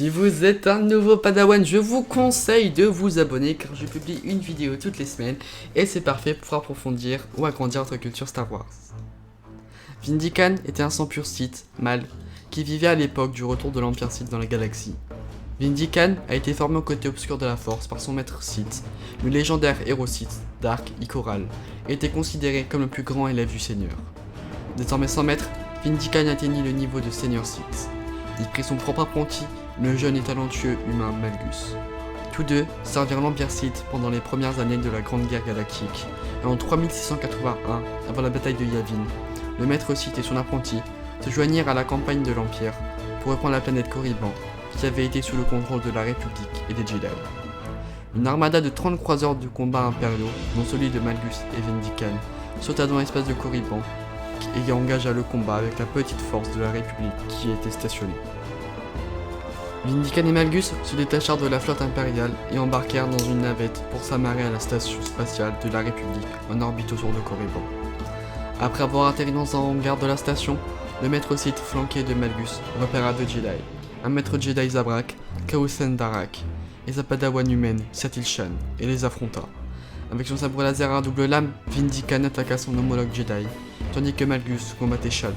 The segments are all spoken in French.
Si vous êtes un nouveau padawan, je vous conseille de vous abonner car je publie une vidéo toutes les semaines et c'est parfait pour approfondir ou agrandir votre culture Star Wars. Vindican était un sang pur Sith, mâle, qui vivait à l'époque du retour de l'Empire Sith dans la galaxie. Vindican a été formé au côté obscur de la Force par son maître Sith, le légendaire héros Sith, Dark Ikoral, et était considéré comme le plus grand élève du Seigneur. Désormais sans maître, Vindican atteignit le niveau de Seigneur Sith. Il prit son propre apprenti, le jeune et talentueux humain Malgus. Tous deux servirent l'Empire Sith pendant les premières années de la Grande Guerre Galactique, et en 3681, avant la bataille de Yavin, le maître Sith et son apprenti se joignirent à la campagne de l'Empire pour reprendre la planète Korriban, qui avait été sous le contrôle de la République et des Jedi. Une armada de 30 croiseurs de combat impériaux, dont celui de Malgus et Vindican, sauta dans l'espace de Korriban et engagea le combat avec la petite force de la République qui y était stationnée. Vindican et Malgus se détachèrent de la flotte impériale et embarquèrent dans une navette pour s'amarrer à la station spatiale de la République en orbite autour de Korriban. Après avoir atterri dans un hangar de la station, le maître Sith flanqué de Malgus repéra deux Jedi, un maître Jedi Zabrak, Kaosen Darak, et sa padawan humaine, Satil Shan, et les affronta. Avec son sabre laser à double lame, Vindican attaqua son homologue Jedi, tandis que Malgus combattait Shan.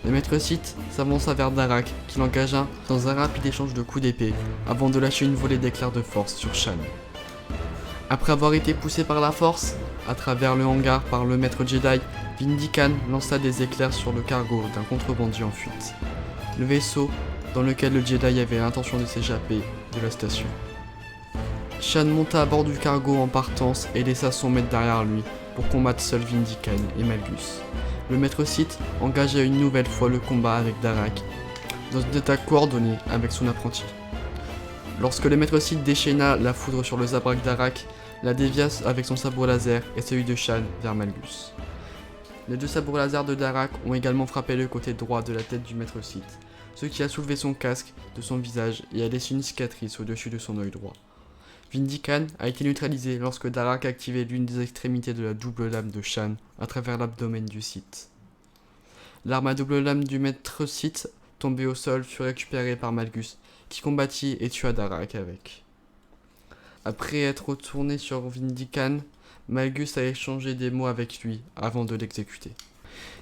Le maître Sith s'avança vers Darak, qui l'engagea dans un rapide échange de coups d'épée, avant de lâcher une volée d'éclairs de force sur Shan. Après avoir été poussé par la force, à travers le hangar par le maître Jedi, Vindican lança des éclairs sur le cargo d'un contrebandier en fuite. Le vaisseau dans lequel le Jedi avait l'intention de s'échapper de la station. Shan monta à bord du cargo en partance et laissa son maître derrière lui pour combattre seul Vindican et Malgus. Le maître Sith engagea une nouvelle fois le combat avec Darak, dans une attaque coordonnée avec son apprenti. Lorsque le maître Sith déchaîna la foudre sur le Zabrak Darak, la dévia avec son sabre laser et celui de Shan vers Malgus. Les deux sabres laser de Darak ont également frappé le côté droit de la tête du maître Sith, ce qui a soulevé son casque de son visage et a laissé une cicatrice au-dessus de son œil droit. Vindican a été neutralisé lorsque Darak a activé l'une des extrémités de la double lame de Shan à travers l'abdomen du Sith. L'arme à double lame du maître Sith tombée au sol fut récupérée par Malgus, qui combattit et tua Darak avec. Après être retourné sur Vindican, Malgus a échangé des mots avec lui avant de l'exécuter.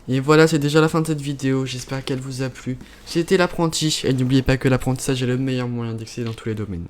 Et voilà, c'est déjà la fin de cette vidéo, j'espère qu'elle vous a plu. C'était l'apprenti, et n'oubliez pas que l'apprentissage est le meilleur moyen d'exceller dans tous les domaines.